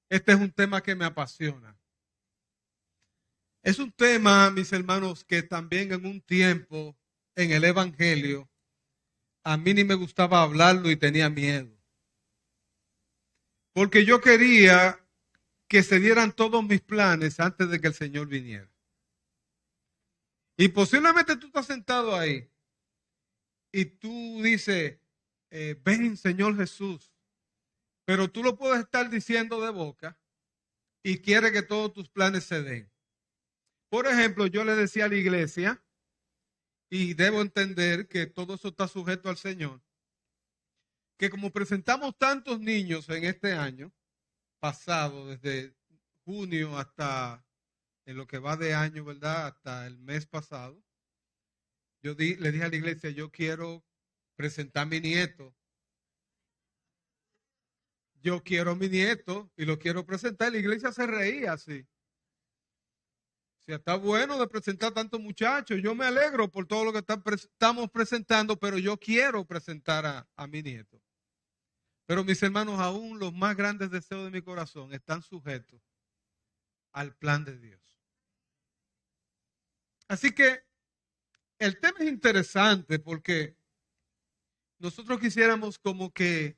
Este es un tema que me apasiona. Es un tema, mis hermanos, que también en un tiempo en el Evangelio a mí ni me gustaba hablarlo y tenía miedo. Porque yo quería que se dieran todos mis planes antes de que el Señor viniera. Y posiblemente tú estás sentado ahí y tú dices, ven Señor Jesús, pero tú lo puedes estar diciendo de boca y quiere que todos tus planes se den. Por ejemplo, yo le decía a la iglesia, y debo entender que todo eso está sujeto al Señor, que como presentamos tantos niños en este año pasado, desde junio hasta en lo que va de año, ¿verdad? Hasta el mes pasado, le dije a la iglesia, yo quiero presentar a mi nieto. Yo quiero a mi nieto y lo quiero presentar. La iglesia se reía así. O sea, está bueno de presentar tantos muchachos. Yo me alegro por todo lo que estamos presentando, pero yo quiero presentar a mi nieto. Pero mis hermanos, aún los más grandes deseos de mi corazón están sujetos al plan de Dios. Así que el tema es interesante porque nosotros quisiéramos como que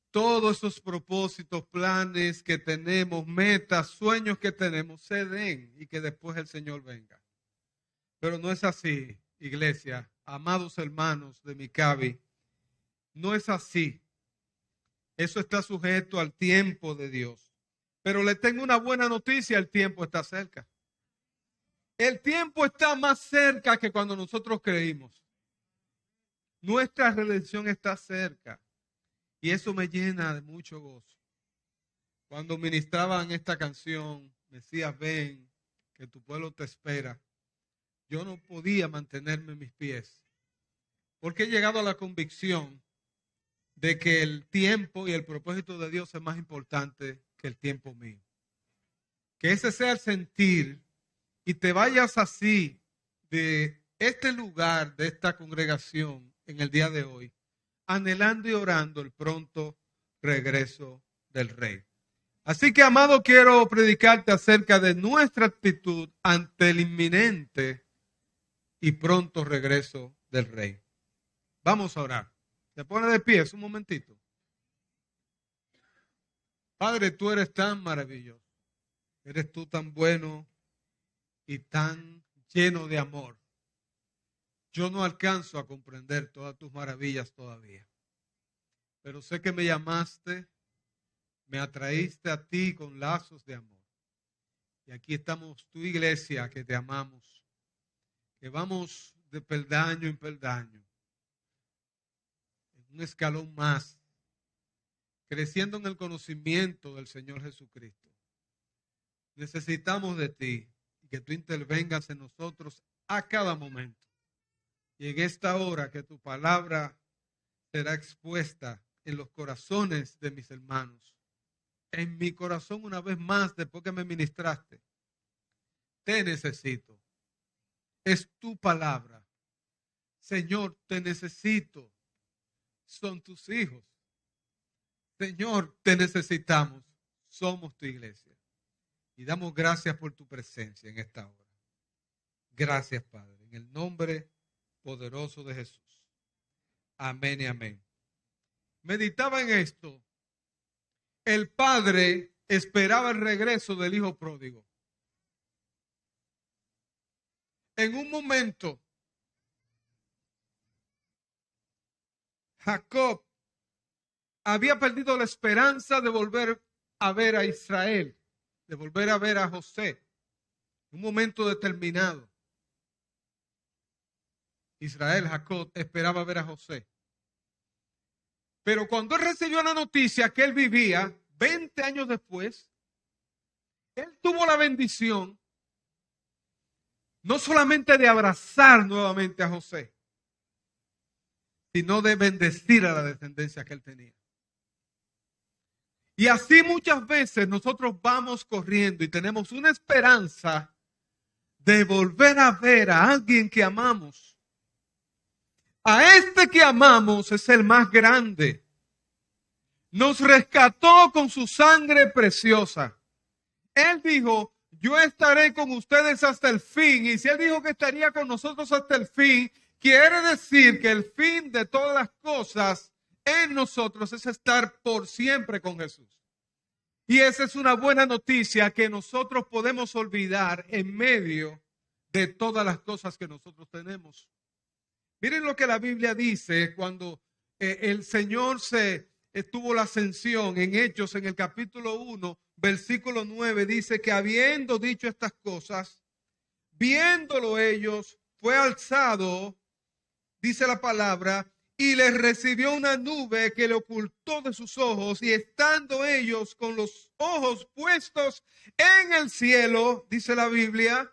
todos esos propósitos, planes que tenemos, metas, sueños que tenemos, se den y que después el Señor venga. Pero no es así, iglesia, amados hermanos de Micabi, no es así. Eso está sujeto al tiempo de Dios. Pero le tengo una buena noticia, el tiempo está cerca. El tiempo está más cerca que cuando nosotros creímos. Nuestra redención está cerca. Y eso me llena de mucho gozo. Cuando ministraban esta canción, Mesías, ven, que tu pueblo te espera. Yo no podía mantenerme en mis pies. Porque he llegado a la convicción de que el tiempo y el propósito de Dios es más importante que el tiempo mío. Que ese sea el sentir y te vayas así de este lugar, de esta congregación en el día de hoy, anhelando y orando el pronto regreso del Rey. Así que, amado, quiero predicarte acerca de nuestra actitud ante el inminente y pronto regreso del Rey. Vamos a orar. Se pone de pie un momentito. Padre, tú eres tan maravilloso. Eres tú tan bueno y tan lleno de amor. Yo no alcanzo a comprender todas tus maravillas todavía. Pero sé que me llamaste, me atraíste a ti con lazos de amor. Y aquí estamos tu iglesia que te amamos, que vamos de peldaño en peldaño, en un escalón más, creciendo en el conocimiento del Señor Jesucristo. Necesitamos de ti y que tú intervengas en nosotros a cada momento. Y en esta hora que tu palabra será expuesta en los corazones de mis hermanos. En mi corazón una vez más, después que me ministraste, te necesito. Es tu palabra. Señor, te necesito. Son tus hijos. Señor, te necesitamos. Somos tu iglesia. Y damos gracias por tu presencia en esta hora. Gracias, Padre. En el nombre poderoso de Jesús. Amén y amén. Meditaba en esto. El padre esperaba el regreso del hijo pródigo. En un momento, Jacob había perdido la esperanza de volver a ver a Israel, de volver a ver a José. En un momento determinado, Israel, Jacob, esperaba ver a José. Pero cuando él recibió la noticia que él vivía 20 años después, él tuvo la bendición no solamente de abrazar nuevamente a José, sino de bendecir a la descendencia que él tenía. Y así muchas veces nosotros vamos corriendo y tenemos una esperanza de volver a ver a alguien que amamos. A este que amamos es el más grande. nos rescató con su sangre preciosa. Él dijo, yo estaré con ustedes hasta el fin. Y si Él dijo que estaría con nosotros hasta el fin, quiere decir que el fin de todas las cosas en nosotros es estar por siempre con Jesús. Y esa es una buena noticia que nosotros podemos olvidar en medio de todas las cosas que nosotros tenemos. Miren lo que la Biblia dice cuando el Señor tuvo la ascensión en Hechos, en el capítulo 1, versículo 9, dice que habiendo dicho estas cosas, viéndolo ellos, fue alzado, dice la palabra, y les recibió una nube que le ocultó de sus ojos, y estando ellos con los ojos puestos en el cielo, dice la Biblia,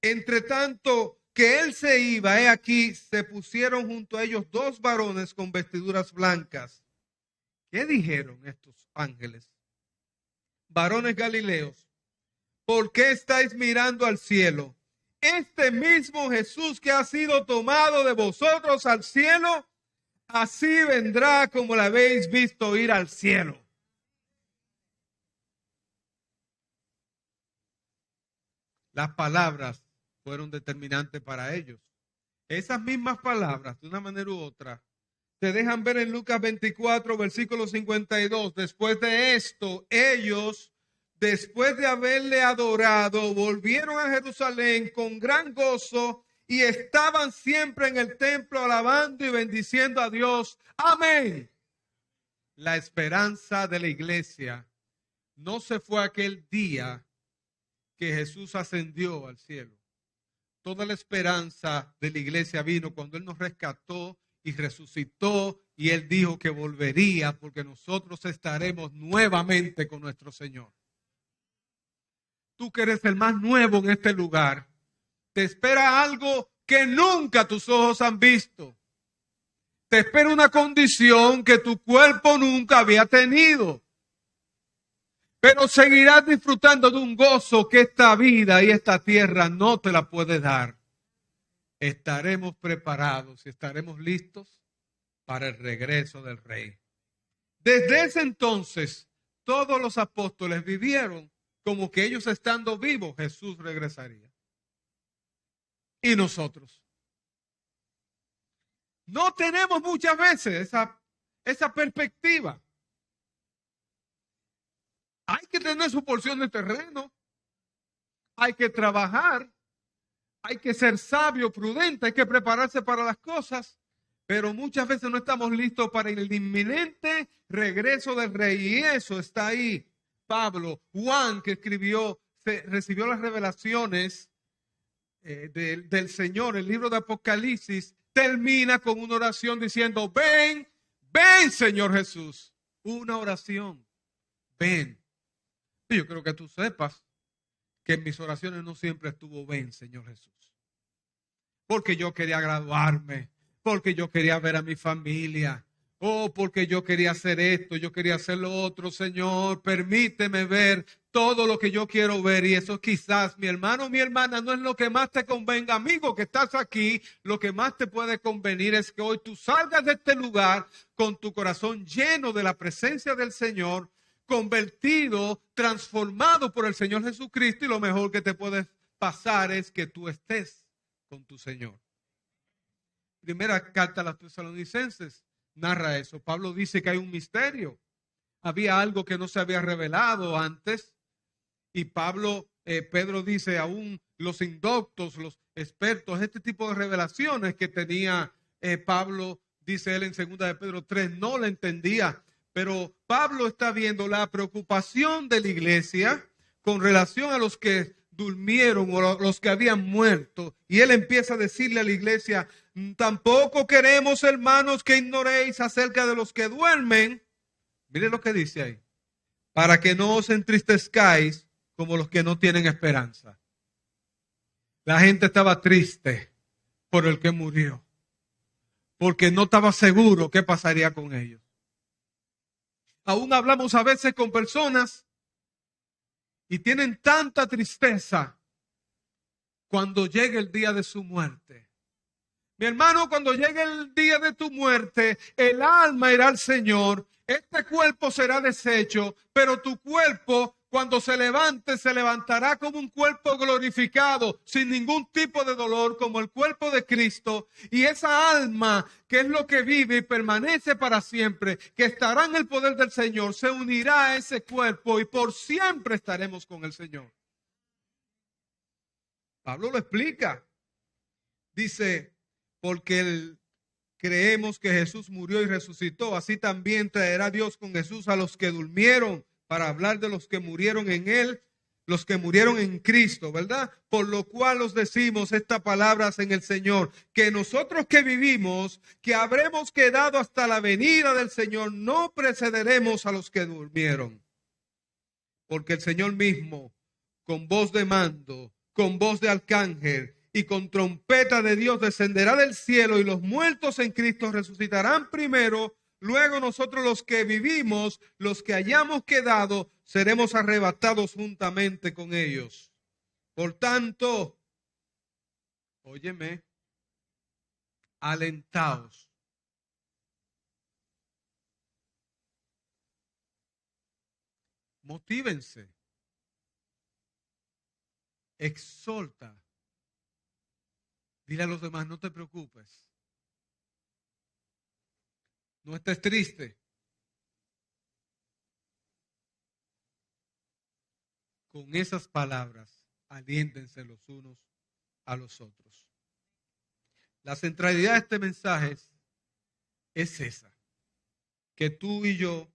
entre tanto que él se iba, he aquí, se pusieron junto a ellos dos varones con vestiduras blancas. ¿Qué dijeron estos ángeles? Varones galileos, ¿por qué estáis mirando al cielo? Este mismo Jesús que ha sido tomado de vosotros al cielo, así vendrá como la habéis visto ir al cielo. Las palabras fueron determinantes para ellos. Esas mismas palabras, de una manera u otra, se dejan ver en Lucas 24, versículo 52. Después de esto, ellos, después de haberle adorado, volvieron a Jerusalén con gran gozo y estaban siempre en el templo alabando y bendiciendo a Dios. Amén. La esperanza de la iglesia no se fue aquel día que Jesús ascendió al cielo. Toda la esperanza de la iglesia vino cuando Él nos rescató y resucitó y Él dijo que volvería porque nosotros estaremos nuevamente con nuestro Señor. Tú que eres el más nuevo en este lugar, te espera algo que nunca tus ojos han visto. Te espera una condición que tu cuerpo nunca había tenido. Pero seguirás disfrutando de un gozo que esta vida y esta tierra no te la puede dar. Estaremos preparados y estaremos listos para el regreso del Rey. Desde ese entonces, todos los apóstoles vivieron como que ellos estando vivos, Jesús regresaría. Y nosotros no tenemos muchas veces esa perspectiva. Hay que tener su porción de terreno, hay que trabajar, hay que ser sabio, prudente, hay que prepararse para las cosas, pero muchas veces no estamos listos para el inminente regreso del Rey. Y eso está ahí. Pablo, Juan, que escribió, recibió las revelaciones del Señor. El libro de Apocalipsis termina con una oración diciendo, ven, ven Señor Jesús. Una oración, ven. Y yo creo que tú sepas que en mis oraciones no siempre estuvo ven Señor Jesús. Porque yo quería graduarme, porque yo quería ver a mi familia, porque yo quería hacer esto, yo quería hacer lo otro. Señor, permíteme ver todo lo que yo quiero ver. Y eso quizás, mi hermano, mi hermana, no es lo que más te convenga. Amigo que estás aquí, lo que más te puede convenir es que hoy tú salgas de este lugar con tu corazón lleno de la presencia del Señor, convertido, transformado por el Señor Jesucristo. Y lo mejor que te puede pasar es que tú estés con tu Señor. Primera carta a los Tesalonicenses narra eso. Pablo dice que hay un misterio. Había algo que no se había revelado antes. Y Pedro dice, aún los indoctos, los expertos, este tipo de revelaciones que tenía Pablo, dice él en 2 de Pedro 3, no la entendía. Pero Pablo está viendo la preocupación de la iglesia con relación a los que durmieron o los que habían muerto. Y él empieza a decirle a la iglesia, tampoco queremos, hermanos, que ignoréis acerca de los que duermen. Mire lo que dice ahí. Para que no os entristezcáis como los que no tienen esperanza. La gente estaba triste por el que murió, porque no estaba seguro qué pasaría con ellos. Aún hablamos a veces con personas y tienen tanta tristeza cuando llegue el día de su muerte. Mi hermano, cuando llegue el día de tu muerte, el alma irá al Señor Este cuerpo será deshecho, pero tu cuerpo, cuando se levante, se levantará como un cuerpo glorificado, sin ningún tipo de dolor, como el cuerpo de Cristo. Y esa alma, que es lo que vive y permanece para siempre, que estará en el poder del Señor, se unirá a ese cuerpo y por siempre estaremos con el Señor. Pablo lo explica. Dice, porque creemos que Jesús murió y resucitó, así también traerá Dios con Jesús a los que durmieron, para hablar de los que murieron en él, los que murieron en Cristo, ¿verdad? Por lo cual os decimos estas palabras en el Señor, que nosotros que vivimos, que habremos quedado hasta la venida del Señor, no precederemos a los que durmieron. Porque el Señor mismo, con voz de mando, con voz de arcángel y con trompeta de Dios, descenderá del cielo, y los muertos en Cristo resucitarán primero. Luego nosotros los que vivimos, los que hayamos quedado, seremos arrebatados juntamente con ellos. Por tanto, óyeme, alentaos. Motívense. Exhorta. Dile a los demás, no te preocupes. No estés triste. Con esas palabras, aliéntense los unos a los otros. La centralidad de este mensaje es esa. Que tú y yo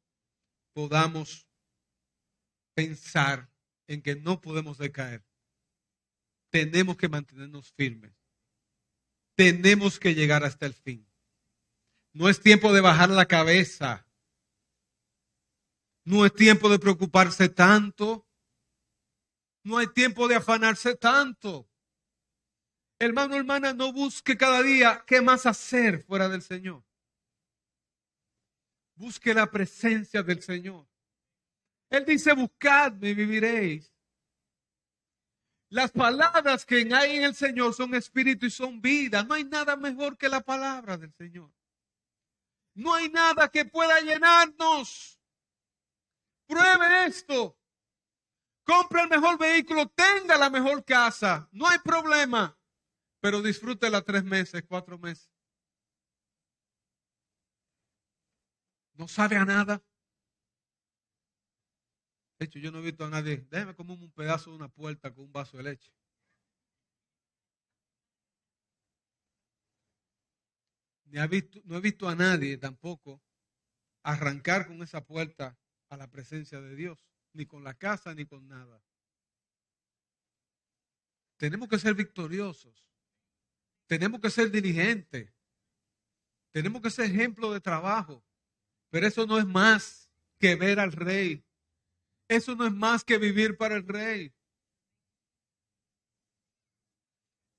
podamos pensar en que no podemos decaer. Tenemos que mantenernos firmes. Tenemos que llegar hasta el fin. No es tiempo de bajar la cabeza. No es tiempo de preocuparse tanto. No hay tiempo de afanarse tanto. Hermano, hermana, no busque cada día qué más hacer fuera del Señor. Busque la presencia del Señor. Él dice, buscadme y viviréis. Las palabras que hay en el Señor son espíritu y son vida. No hay nada mejor que la palabra del Señor. No hay nada que pueda llenarnos. Pruebe esto. Compre el mejor vehículo, tenga la mejor casa. No hay problema. Pero disfrútela 3 meses, 4 meses. No sabe a nada. De hecho, yo no he visto a nadie. Déjeme comerme un pedazo de una puerta con un vaso de leche. No he visto a nadie tampoco arrancar con esa puerta a la presencia de Dios. Ni con la casa, ni con nada. Tenemos que ser victoriosos. Tenemos que ser diligentes. Tenemos que ser ejemplo de trabajo. Pero eso no es más que ver al Rey. Eso no es más que vivir para el Rey.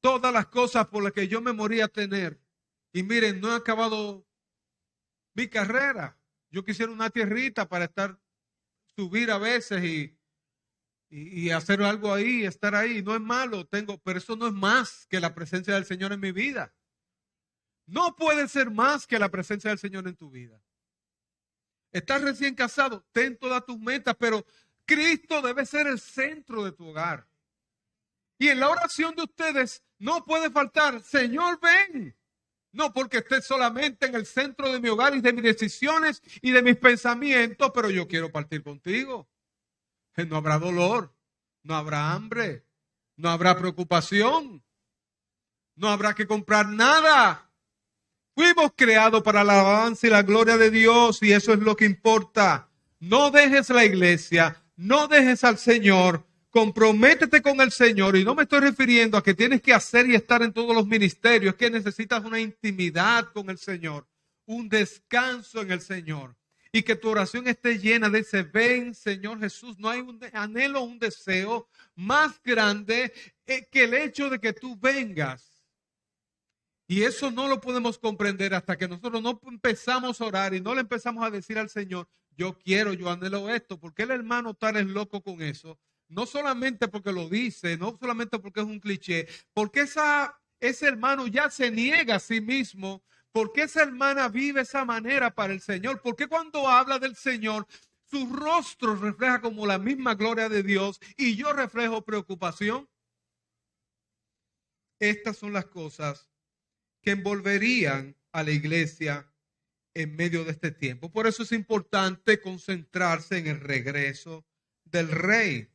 Todas las cosas por las que yo me moría a tener. Y miren, no he acabado mi carrera. Yo quisiera una tierrita para subir a veces y hacer algo ahí, estar ahí. No es malo, pero eso no es más que la presencia del Señor en mi vida. No puede ser más que la presencia del Señor en tu vida. Estás recién casado, ten todas tus metas, pero Cristo debe ser el centro de tu hogar. Y en la oración de ustedes no puede faltar, Señor, ven. No porque estés solamente en el centro de mi hogar y de mis decisiones y de mis pensamientos, pero yo quiero partir contigo. No habrá dolor, no habrá hambre, no habrá preocupación, no habrá que comprar nada. Fuimos creados para la alabanza y la gloria de Dios y eso es lo que importa. No dejes la iglesia, no dejes al Señor, comprométete con el Señor y no me estoy refiriendo a que tienes que hacer y estar en todos los ministerios, es que necesitas una intimidad con el Señor, un descanso en el Señor y que tu oración esté llena de ese ven, Señor Jesús. No hay un anhelo, un deseo más grande que el hecho de que tú vengas. Y eso no lo podemos comprender hasta que nosotros no empezamos a orar y no le empezamos a decir al Señor, yo quiero, yo anhelo esto. ¿Por qué el hermano tal es loco con eso? No solamente porque lo dice, no solamente porque es un cliché, porque ese hermano ya se niega a sí mismo ¿Por qué esa hermana vive esa manera para el Señor? ¿Por qué cuando habla del Señor, su rostro refleja como la misma gloria de Dios y yo reflejo preocupación? Estas son las cosas que envolverían a la iglesia en medio de este tiempo. Por eso es importante concentrarse en el regreso del rey.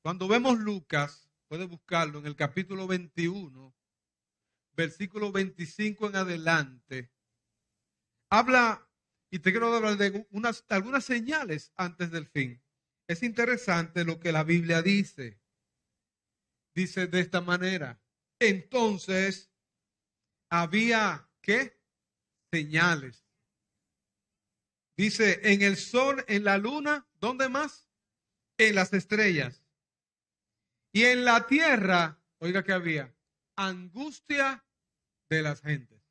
Cuando vemos Lucas, puede buscarlo en el capítulo 21, versículo 25 en adelante, habla, y te quiero hablar de algunas señales antes del fin. Es interesante lo que la Biblia dice. Dice de esta manera: entonces había, ¿qué? Señales. Dice, en el sol, en la luna, ¿dónde más? En las estrellas. Y en la tierra, oiga que había, angustia de las gentes.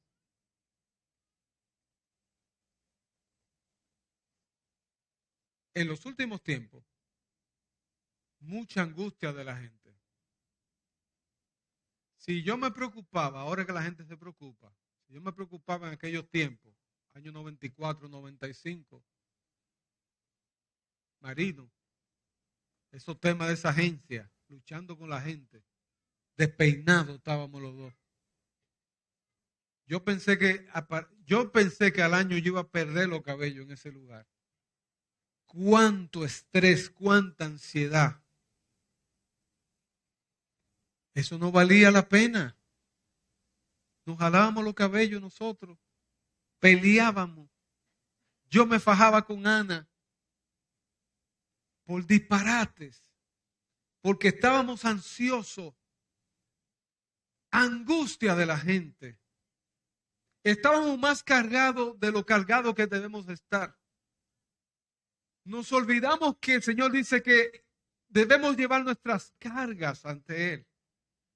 En los últimos tiempos, mucha angustia de la gente. Si yo me preocupaba, ahora que la gente se preocupa, si yo me preocupaba en aquellos tiempos, años 94, 95, Marino, esos temas de esa agencia, luchando con la gente, despeinados estábamos los dos. Yo pensé que al año yo iba a perder los cabellos en ese lugar. Cuánto estrés, cuánta ansiedad. Eso no valía la pena. Nos jalábamos los cabellos nosotros, peleábamos. Yo me fajaba con Ana por disparates, porque estábamos ansiosos. Angustia de la gente. Estábamos más cargados de lo cargado que debemos estar. Nos olvidamos que el Señor dice que debemos llevar nuestras cargas ante Él,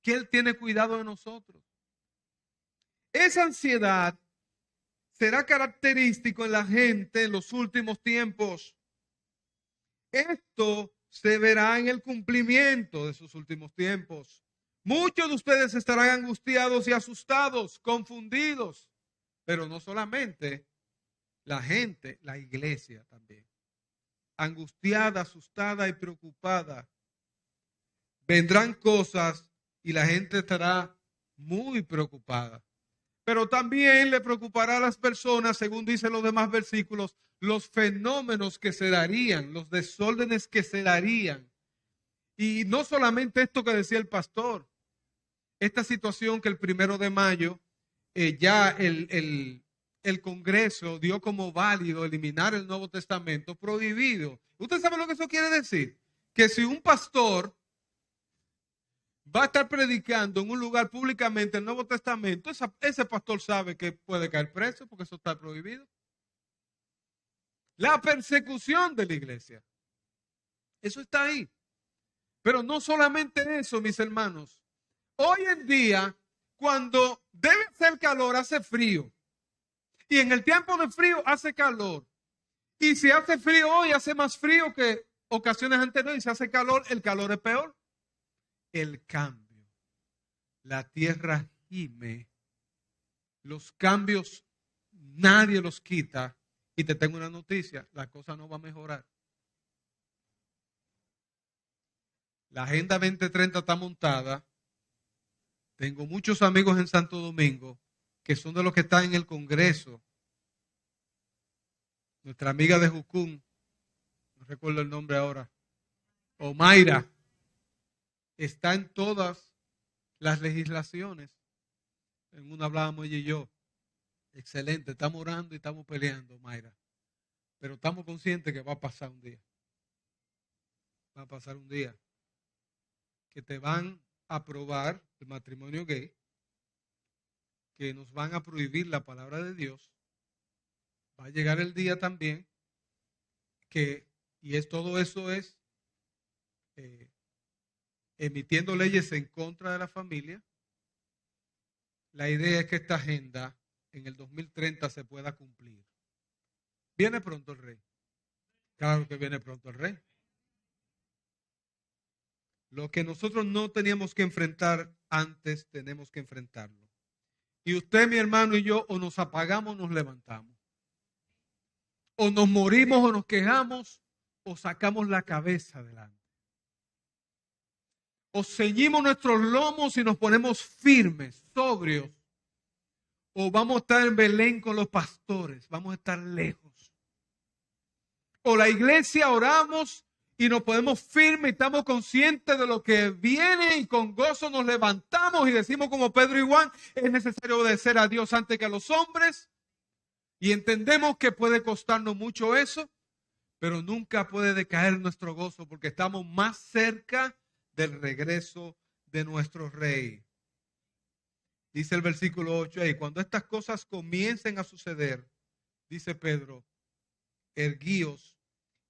que Él tiene cuidado de nosotros. Esa ansiedad será característico en la gente en los últimos tiempos. Esto se verá en el cumplimiento de sus últimos tiempos. Muchos de ustedes estarán angustiados y asustados, confundidos, pero no solamente la gente, la iglesia también. Angustiada, asustada y preocupada. Vendrán cosas y la gente estará muy preocupada. Pero también le preocupará a las personas, según dicen los demás versículos, los fenómenos que se darían, los desórdenes que se darían. Y no solamente esto que decía el pastor, esta situación que el 1 de mayo ya el Congreso dio como válido eliminar el Nuevo Testamento prohibido. ¿Usted sabe lo que eso quiere decir? Que si un pastor va a estar predicando en un lugar públicamente el Nuevo Testamento, ese pastor sabe que puede caer preso porque eso está prohibido. La persecución de la iglesia. Eso está ahí. Pero no solamente eso, mis hermanos. Hoy en día, cuando debe hacer calor, hace frío. Y en el tiempo de frío hace calor. Y si hace frío hoy, hace más frío que ocasiones anteriores. Y si hace calor, el calor es peor. El cambio. La tierra gime. Los cambios nadie los quita. Y te tengo una noticia, la cosa no va a mejorar. La Agenda 2030 está montada. Tengo muchos amigos en Santo Domingo que son de los que están en el Congreso. Nuestra amiga de Jucún, no recuerdo el nombre ahora, Omaira, está en todas las legislaciones. En una hablábamos ella y yo. Excelente, estamos orando y estamos peleando, Mayra. Pero estamos conscientes que va a pasar un día. Va a pasar un día que te van a aprobar el matrimonio gay, que nos van a prohibir la palabra de Dios. Va a llegar el día también que, todo eso es emitiendo leyes en contra de la familia. La idea es que esta agenda en el 2030 se pueda cumplir. ¿Viene pronto el rey? Claro que viene pronto el rey. Lo que nosotros no teníamos que enfrentar antes, tenemos que enfrentarlo. Y usted, mi hermano, y yo, o nos apagamos o nos levantamos. O nos morimos o nos quejamos, o sacamos la cabeza adelante. O ceñimos nuestros lomos y nos ponemos firmes, sobrios. O vamos a estar en Belén con los pastores, vamos a estar lejos. O la iglesia oramos y nos ponemos firmes y estamos conscientes de lo que viene y con gozo nos levantamos y decimos como Pedro y Juan, es necesario obedecer a Dios antes que a los hombres. Y entendemos que puede costarnos mucho eso, pero nunca puede decaer nuestro gozo porque estamos más cerca del regreso de nuestro Rey. Dice el versículo 8, y cuando estas cosas comiencen a suceder, dice Pedro, erguíos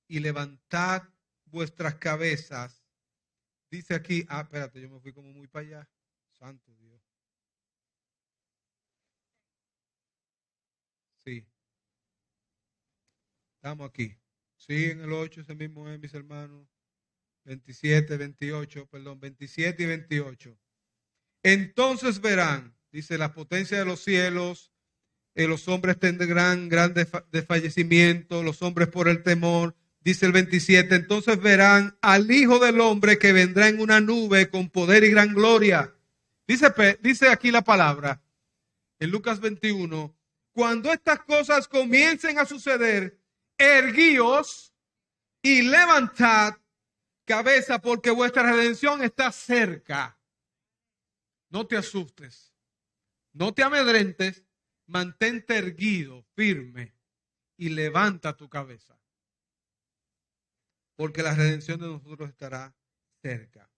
y levantad vuestras cabezas. Dice aquí, espérate, yo me fui como muy para allá. Santo Dios. Sí. Estamos aquí. Sí, en el 8, ese mismo es, mis hermanos. 27, 28, perdón, 27 y 28. Entonces verán, dice, la potencia de los cielos, los hombres tendrán gran desfallecimiento, los hombres por el temor. Dice el 27, entonces verán al Hijo del Hombre que vendrá en una nube con poder y gran gloria. Dice aquí la palabra, en Lucas 21, cuando estas cosas comiencen a suceder, erguíos y levantad cabeza porque vuestra redención está cerca. No te asustes, no te amedrentes, mantente erguido, firme y levanta tu cabeza. Porque la redención de nosotros estará cerca.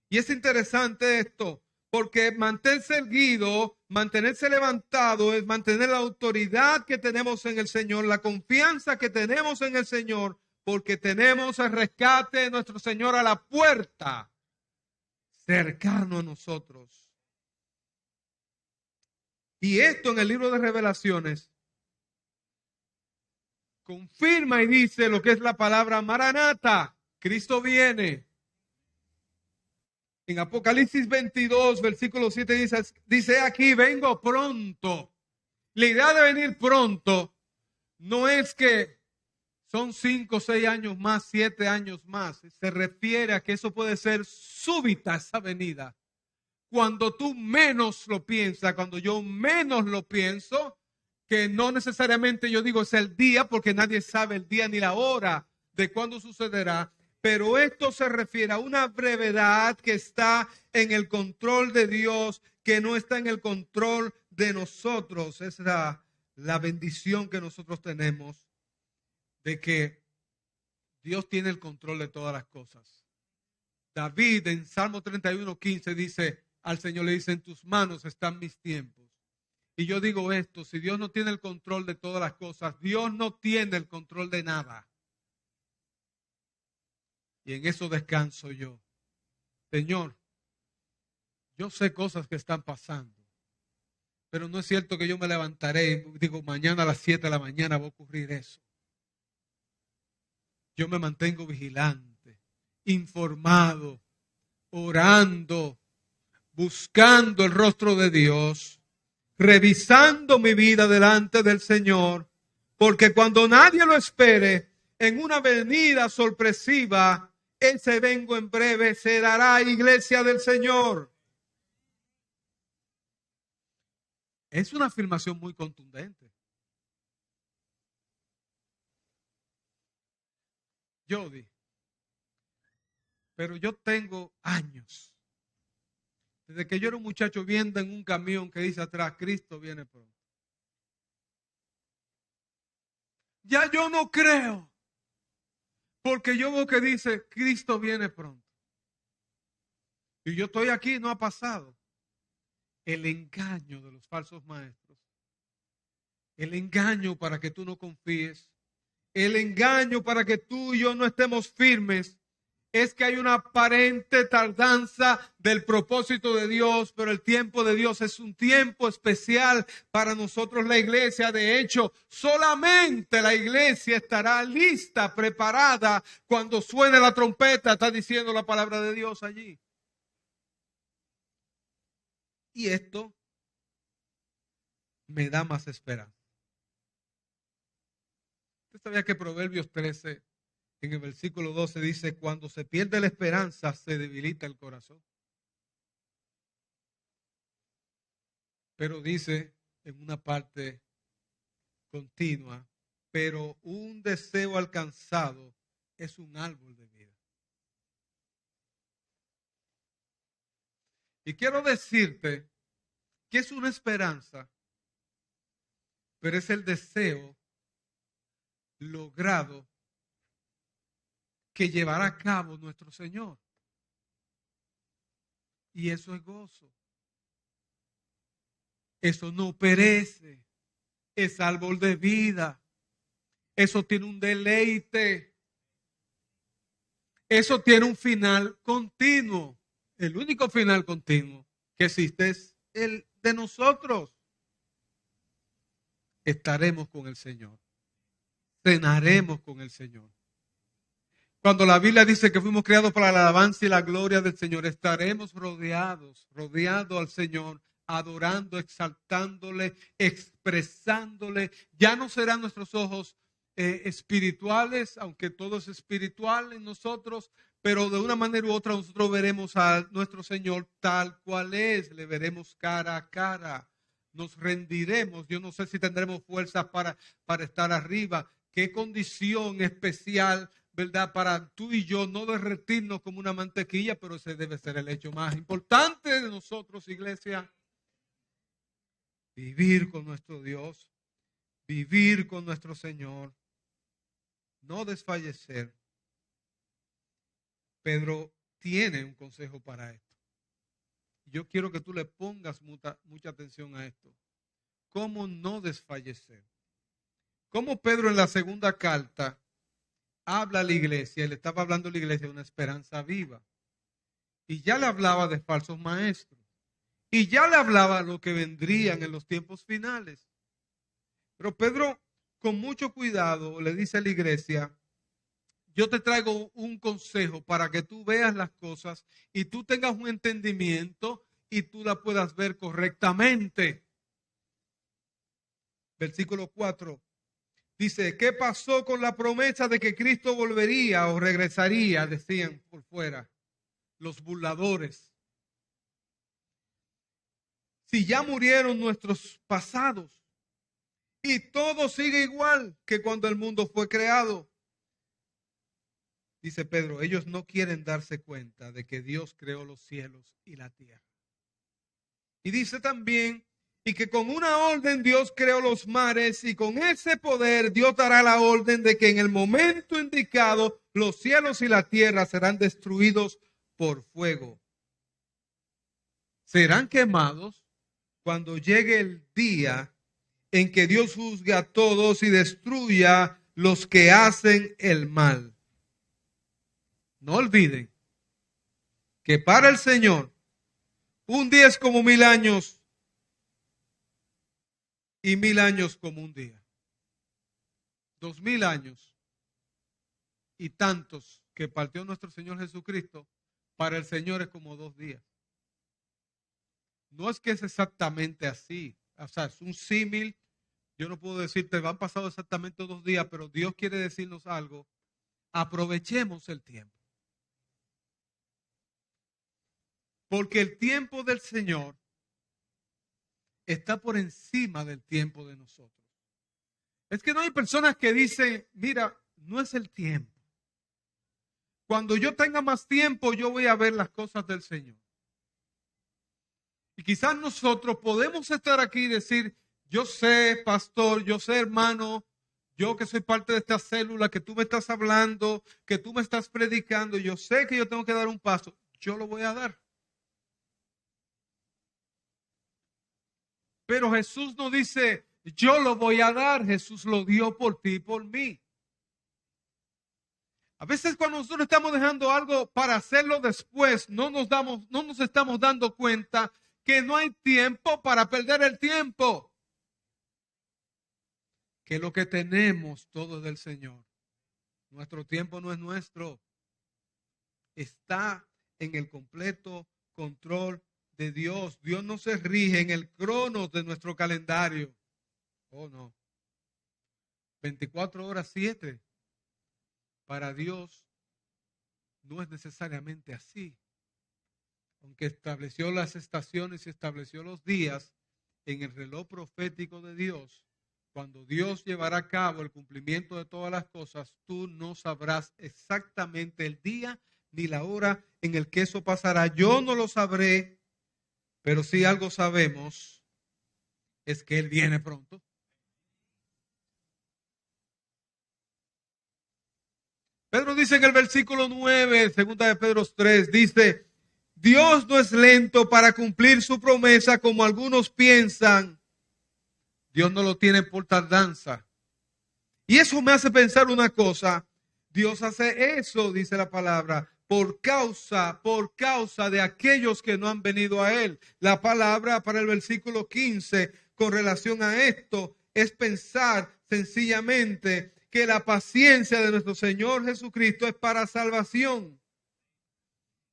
Y es interesante esto, porque mantenerse erguido, mantenerse levantado, es mantener la autoridad que tenemos en el Señor, la confianza que tenemos en el Señor, porque tenemos el rescate de nuestro Señor a la puerta, cercano a nosotros. Y esto en el libro de Revelaciones confirma y dice lo que es la palabra Maranata, Cristo viene. En Apocalipsis 22, versículo 7 dice aquí, vengo pronto. La idea de venir pronto no es que son 5, 6 años más, 7 años más. Se refiere a que eso puede ser súbita esa venida. Cuando tú menos lo piensas, cuando yo menos lo pienso, que no necesariamente yo digo es el día, porque nadie sabe el día ni la hora de cuándo sucederá, pero esto se refiere a una brevedad que está en el control de Dios, que no está en el control de nosotros. Es la bendición que nosotros tenemos de que Dios tiene el control de todas las cosas. David en Salmo 31:15 dice, al Señor le dice, en tus manos están mis tiempos. Y yo digo esto, si Dios no tiene el control de todas las cosas, Dios no tiene el control de nada. Y en eso descanso yo. Señor, yo sé cosas que están pasando, pero no es cierto que yo me levantaré y digo, mañana a las 7 de la mañana va a ocurrir eso. Yo me mantengo vigilante, informado, orando, buscando el rostro de Dios, revisando mi vida delante del Señor, porque cuando nadie lo espere, en una venida sorpresiva, ese vengo en breve se dará, iglesia del Señor. Es una afirmación muy contundente. Jody, pero yo tengo años, desde que yo era un muchacho viendo en un camión que dice atrás, Cristo viene pronto. Ya yo no creo, porque yo veo que dice, Cristo viene pronto. Y yo estoy aquí, no ha pasado. El engaño de los falsos maestros, el engaño para que tú no confíes, el engaño para que tú y yo no estemos firmes, es que hay una aparente tardanza del propósito de Dios, pero el tiempo de Dios es un tiempo especial para nosotros, la iglesia. De hecho, solamente la iglesia estará lista, preparada, cuando suene la trompeta, está diciendo la palabra de Dios allí. Y esto me da más esperanza. ¿Usted sabía que Proverbios 13, en el versículo 12, dice, cuando se pierde la esperanza, se debilita el corazón? Pero dice en una parte continua, pero un deseo alcanzado es un árbol de vida. Y quiero decirte que es una esperanza, pero es el deseo logrado que llevará a cabo nuestro Señor. Y eso es gozo. Eso no perece. Es árbol de vida. Eso tiene un deleite. Eso tiene un final continuo. El único final continuo que existe es el de nosotros. Estaremos con el Señor. Cenaremos con el Señor. Cuando la Biblia dice que fuimos creados para la alabanza y la gloria del Señor, estaremos rodeados al Señor, adorando, exaltándole, expresándole. Ya no serán nuestros ojos espirituales, aunque todo es espiritual en nosotros, pero de una manera u otra nosotros veremos a nuestro Señor tal cual es, le veremos cara a cara, nos rendiremos. Yo no sé si tendremos fuerzas para estar arriba. Qué condición especial, ¿verdad? Para tú y yo no derretirnos como una mantequilla, pero ese debe ser el hecho más importante de nosotros, iglesia. Vivir con nuestro Dios, vivir con nuestro Señor, no desfallecer. Pedro tiene un consejo para esto. Yo quiero que tú le pongas mucha atención a esto. ¿Cómo no desfallecer? Como Pedro en la segunda carta habla a la iglesia, le estaba hablando a la iglesia de una esperanza viva. Y ya le hablaba de falsos maestros. Y ya le hablaba de lo que vendrían en los tiempos finales. Pero Pedro, con mucho cuidado, le dice a la iglesia, yo te traigo un consejo para que tú veas las cosas y tú tengas un entendimiento y tú la puedas ver correctamente. Versículo 4. Dice, ¿qué pasó con la promesa de que Cristo volvería o regresaría? Decían por fuera los burladores. Si ya murieron nuestros pasados y todo sigue igual que cuando el mundo fue creado. Dice Pedro, ellos no quieren darse cuenta de que Dios creó los cielos y la tierra. Y dice también, y que con una orden Dios creó los mares y con ese poder Dios dará la orden de que en el momento indicado los cielos y la tierra serán destruidos por fuego. Serán quemados cuando llegue el día en que Dios juzgue a todos y destruya los que hacen el mal. No olviden que para el Señor un día es como 1000 años y 1000 años como un día. 2000 años y tantos que partió nuestro Señor Jesucristo, para el Señor es como 2 días. No es que es exactamente así, o sea, es un símil. Yo no puedo decirte, han pasado exactamente 2 días, pero Dios quiere decirnos algo. Aprovechemos el tiempo. Porque el tiempo del Señor está por encima del tiempo de nosotros. Es que no hay personas que dicen, mira, no es el tiempo. Cuando yo tenga más tiempo, yo voy a ver las cosas del Señor. Y quizás nosotros podemos estar aquí y decir, yo sé, pastor, yo sé, hermano, yo que soy parte de esta célula, que tú me estás hablando, que tú me estás predicando, yo sé que yo tengo que dar un paso, yo lo voy a dar. Pero Jesús no dice, yo lo voy a dar, Jesús lo dio por ti y por mí. A veces cuando nosotros estamos dejando algo para hacerlo después, no nos estamos dando cuenta que no hay tiempo para perder el tiempo. Que lo que tenemos todo es del Señor. Nuestro tiempo no es nuestro. Está en el completo control de Dios. Dios no se rige en el cronos de nuestro calendario. Oh, no. 24 horas, 7. Para Dios no es necesariamente así. Aunque estableció las estaciones y estableció los días en el reloj profético de Dios, cuando Dios llevará a cabo el cumplimiento de todas las cosas, tú no sabrás exactamente el día ni la hora en el que eso pasará. Yo no lo sabré, pero si algo sabemos es que Él viene pronto. Pedro dice en el versículo 9, segunda de Pedro 3, dice, Dios no es lento para cumplir su promesa como algunos piensan. Dios no lo tiene por tardanza. Y eso me hace pensar una cosa. Dios hace eso, dice la palabra, por causa de aquellos que no han venido a Él. La palabra para el versículo 15 con relación a esto es pensar sencillamente que la paciencia de nuestro Señor Jesucristo es para salvación.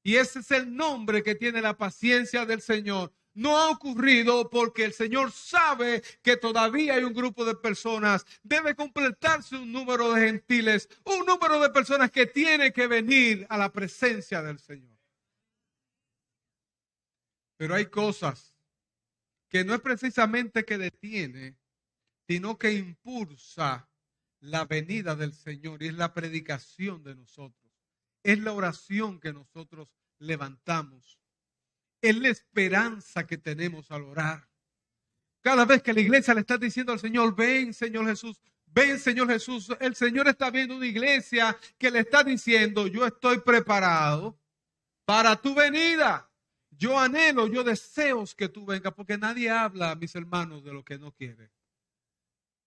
Y ese es el nombre que tiene la paciencia del Señor. No ha ocurrido porque el Señor sabe que todavía hay un grupo de personas. Debe completarse un número de gentiles, un número de personas que tiene que venir a la presencia del Señor. Pero hay cosas que no es precisamente que detiene, sino que impulsa la venida del Señor, y es la predicación de nosotros. Es la oración que nosotros levantamos. Es la esperanza que tenemos al orar. Cada vez que la iglesia le está diciendo al Señor, ven Señor Jesús, ven Señor Jesús, el Señor está viendo una iglesia que le está diciendo, yo estoy preparado para tu venida. Yo anhelo, yo deseo que tú vengas, porque nadie habla, mis hermanos, de lo que no quiere,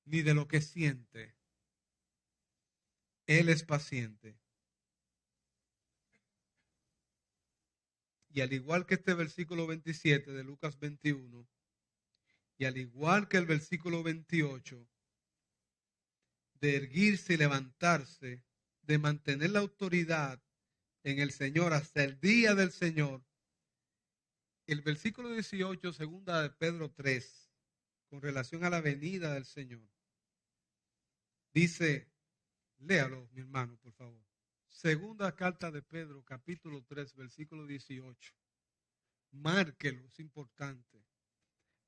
ni de lo que siente. Él es paciente. Y al igual que este versículo 27 de Lucas 21, y al igual que el versículo 28, de erguirse y levantarse, de mantener la autoridad en el Señor hasta el día del Señor, el versículo 18, segunda de Pedro 3, con relación a la venida del Señor, dice, léalo, mi hermano, por favor. Segunda carta de Pedro, capítulo 3, versículo 18. Márquelo, es importante.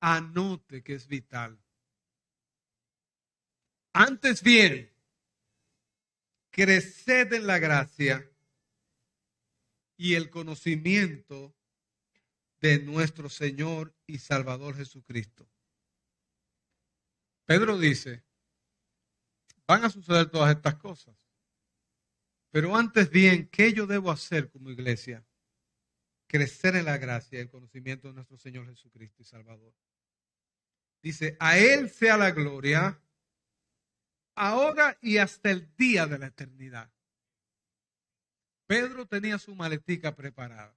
Anote que es vital. Antes bien, creced en la gracia y el conocimiento de nuestro Señor y Salvador Jesucristo. Pedro dice, van a suceder todas estas cosas. Pero antes bien, ¿qué yo debo hacer como iglesia? Crecer en la gracia y el conocimiento de nuestro Señor Jesucristo y Salvador. Dice, a Él sea la gloria, ahora y hasta el día de la eternidad. Pedro tenía su maletica preparada.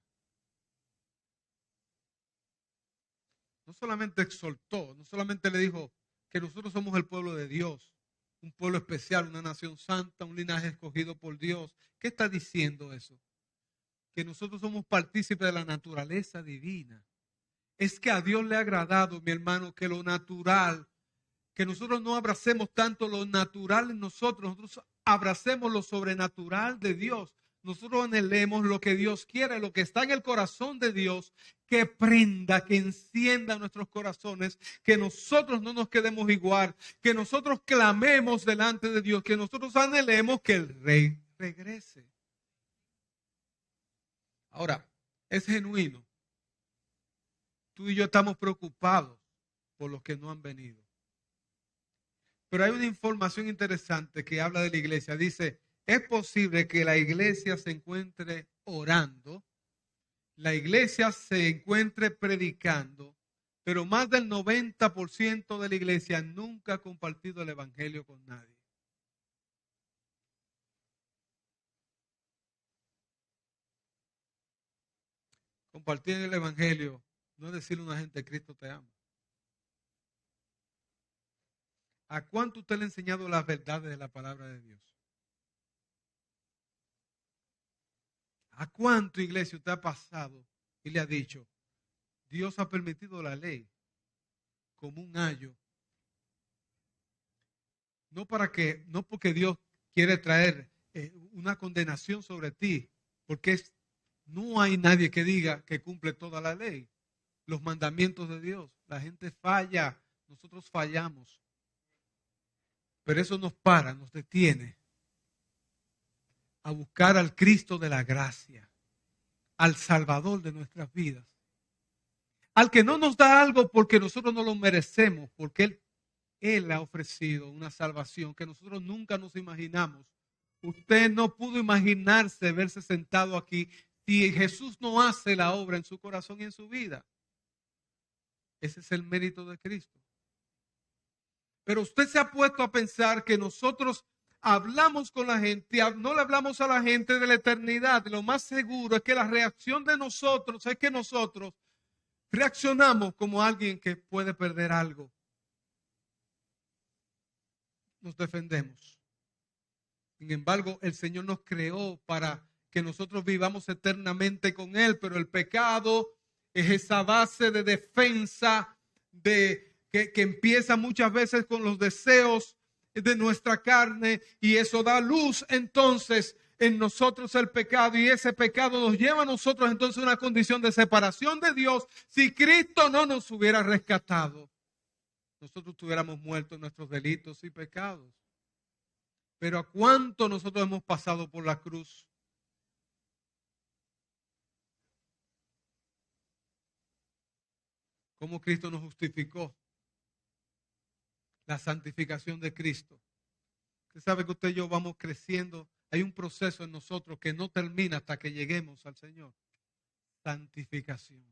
No solamente exhortó, no solamente le dijo que nosotros somos el pueblo de Dios, un pueblo especial, una nación santa, un linaje escogido por Dios. ¿Qué está diciendo eso? Que nosotros somos partícipes de la naturaleza divina. Es que a Dios le ha agradado, mi hermano, que lo natural, que nosotros no abracemos tanto lo natural en nosotros abracemos lo sobrenatural de Dios. Nosotros anhelemos lo que Dios quiere, lo que está en el corazón de Dios, que prenda, que encienda nuestros corazones, que nosotros no nos quedemos igual, que nosotros clamemos delante de Dios, que nosotros anhelemos que el Rey regrese. Ahora, es genuino. Tú y yo estamos preocupados por los que no han venido. Pero hay una información interesante que habla de la iglesia. Dice, es posible que la iglesia se encuentre orando, la iglesia se encuentre predicando, pero más del 90% de la iglesia nunca ha compartido el evangelio con nadie. Compartir el evangelio no es decirle a una gente, Cristo te ama. ¿A cuánto usted le ha enseñado las verdades de la palabra de Dios? ¿A cuánto, iglesia, usted ha pasado y le ha dicho, Dios ha permitido la ley como un ayo no porque Dios quiere traer una condenación sobre ti, porque no hay nadie que diga que cumple toda la ley, los mandamientos de Dios. La gente falla, nosotros fallamos. Pero eso nos detiene a buscar al Cristo de la gracia, al Salvador de nuestras vidas, al que no nos da algo porque nosotros no lo merecemos, porque Él ha ofrecido una salvación que nosotros nunca nos imaginamos. Usted no pudo imaginarse verse sentado aquí si Jesús no hace la obra en su corazón y en su vida. Ese es el mérito de Cristo. Pero usted se ha puesto a pensar que nosotros hablamos con la gente, no le hablamos a la gente de la eternidad. Lo más seguro es que la reacción de nosotros es que nosotros reaccionamos como alguien que puede perder algo. Nos defendemos. Sin embargo, el Señor nos creó para que nosotros vivamos eternamente con Él, pero el pecado es esa base de defensa que empieza muchas veces con los deseos de nuestra carne, y eso da luz entonces en nosotros el pecado, y ese pecado nos lleva a nosotros entonces a una condición de separación de Dios. Si Cristo no nos hubiera rescatado, nosotros estuviéramos muertos en nuestros delitos y pecados. Pero ¿a cuánto nosotros hemos pasado por la cruz? ¿Cómo Cristo nos justificó? La santificación de Cristo. Usted sabe que usted y yo vamos creciendo. Hay un proceso en nosotros que no termina hasta que lleguemos al Señor. Santificación.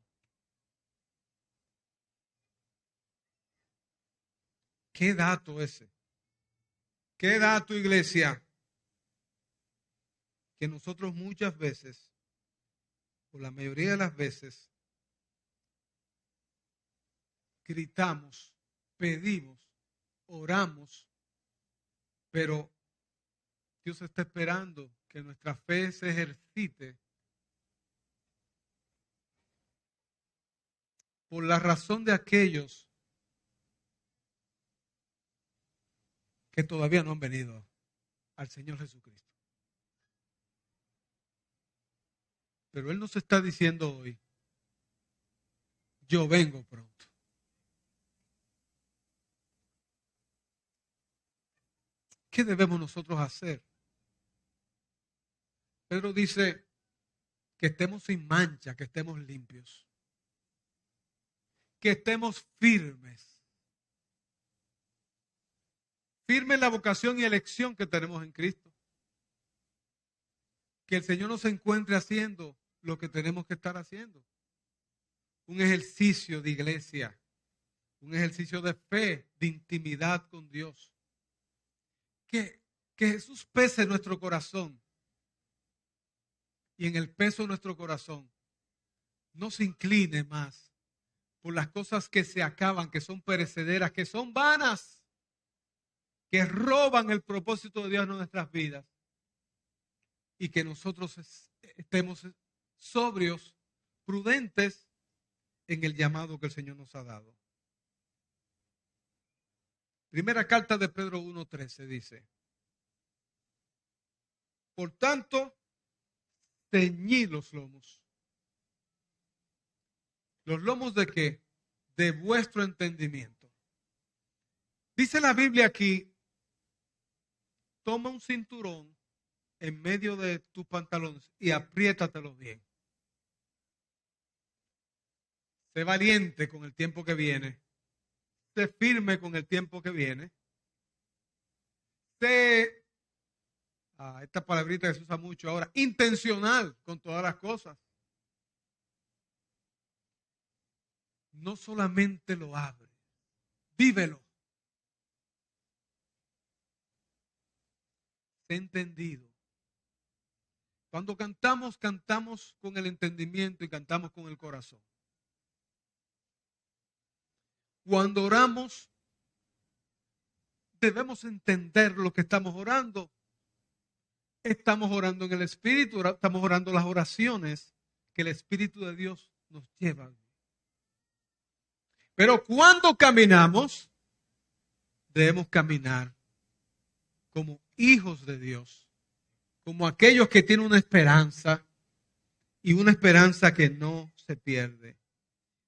¿Qué dato ese? ¿Qué dato, iglesia? Que nosotros muchas veces, o la mayoría de las veces, gritamos, pedimos, oramos, pero Dios está esperando que nuestra fe se ejercite por la razón de aquellos que todavía no han venido al Señor Jesucristo. Pero Él nos está diciendo hoy, yo vengo pronto. ¿Qué debemos nosotros hacer? Pedro dice que estemos sin mancha, que estemos limpios, que estemos firmes. Firme en la vocación y elección que tenemos en Cristo. Que el Señor nos encuentre haciendo lo que tenemos que estar haciendo. Un ejercicio de iglesia, un ejercicio de fe, de intimidad con Dios. Que Jesús pese nuestro corazón, y en el peso de nuestro corazón no se incline más por las cosas que se acaban, que son perecederas, que son vanas, que roban el propósito de Dios en nuestras vidas, y que nosotros estemos sobrios, prudentes en el llamado que el Señor nos ha dado. Primera carta de Pedro 1:13 dice: por tanto, ceñid los lomos. ¿Los lomos de qué? De vuestro entendimiento. Dice la Biblia aquí, toma un cinturón en medio de tus pantalones y apriétatelos bien. Sé valiente con el tiempo que viene. Sé firme con el tiempo que viene. Sé, esta palabrita que se usa mucho ahora, intencional con todas las cosas. No solamente lo abre, vívelo. Sé entendido. Cuando cantamos, cantamos con el entendimiento y cantamos con el corazón. Cuando oramos, debemos entender lo que estamos orando. Estamos orando en el Espíritu, estamos orando las oraciones que el Espíritu de Dios nos lleva. Pero cuando caminamos, debemos caminar como hijos de Dios, como aquellos que tienen una esperanza y una esperanza que no se pierde.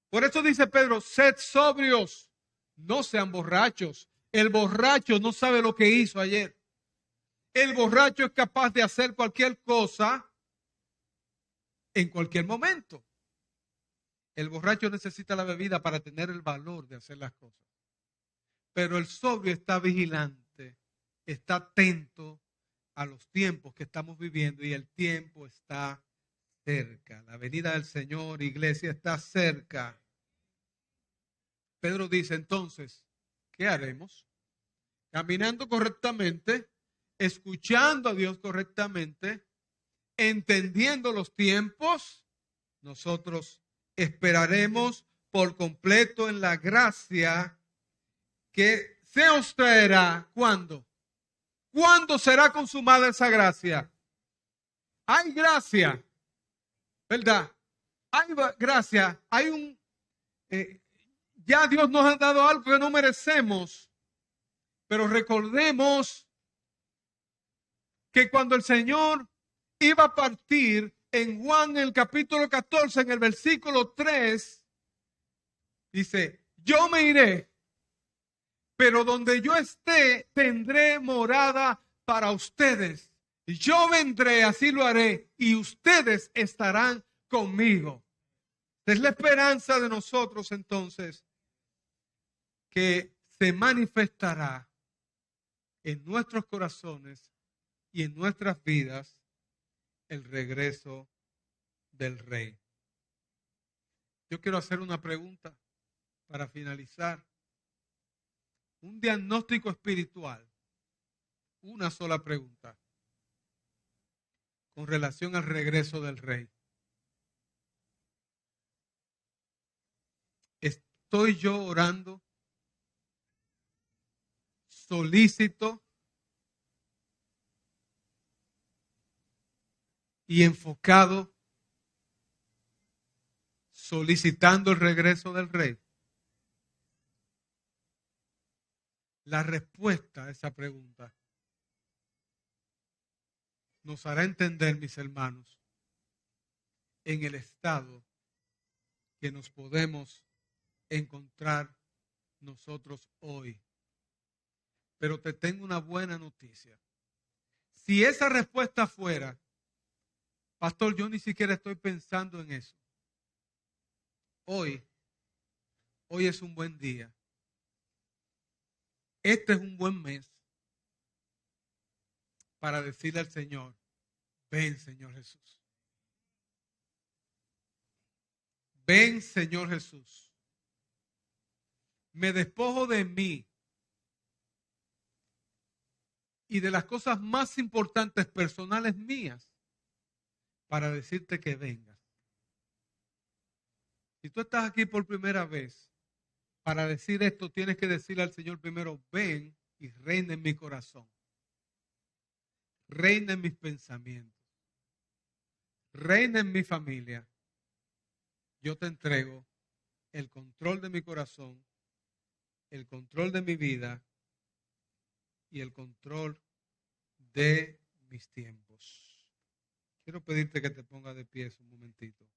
Por eso dice Pedro, sed sobrios, no sean borrachos. El borracho no sabe lo que hizo ayer. El borracho es capaz de hacer cualquier cosa en cualquier momento. El borracho necesita la bebida para tener el valor de hacer las cosas. Pero el sobrio está vigilante, está atento a los tiempos que estamos viviendo y el tiempo está cerca. La venida del Señor, iglesia, está cerca. Pedro dice entonces, ¿qué haremos? Caminando correctamente, escuchando a Dios correctamente, entendiendo los tiempos, nosotros esperaremos por completo en la gracia que se os traerá. ¿Cuándo? ¿Cuándo será consumada esa gracia? Hay gracia, ¿verdad? Hay gracia, hay un... ya Dios nos ha dado algo que no merecemos, pero recordemos que cuando el Señor iba a partir en Juan, en el capítulo 14, en el versículo 3, dice, yo me iré, pero donde yo esté, tendré morada para ustedes. Y yo vendré, así lo haré, y ustedes estarán conmigo. Es la esperanza de nosotros entonces que se manifestará en nuestros corazones y en nuestras vidas el regreso del Rey. Yo quiero hacer una pregunta para finalizar. Un diagnóstico espiritual. Una sola pregunta con relación al regreso del Rey. ¿Estoy yo orando, solícito y enfocado, solicitando el regreso del Rey? La respuesta a esa pregunta nos hará entender, mis hermanos, en el estado que nos podemos encontrar nosotros hoy. Pero te tengo una buena noticia. Si esa respuesta fuera, pastor, yo ni siquiera estoy pensando en eso. Hoy es un buen día. Este es un buen mes para decirle al Señor, ven, Señor Jesús. Ven, Señor Jesús. Me despojo de mí y de las cosas más importantes personales mías para decirte que vengas. Si tú estás aquí por primera vez, para decir esto tienes que decirle al Señor primero, ven y reina en mi corazón. Reina en mis pensamientos. Reina en mi familia. Yo te entrego el control de mi corazón, el control de mi vida y el control de mis tiempos. Quiero pedirte que te pongas de pie un momentito.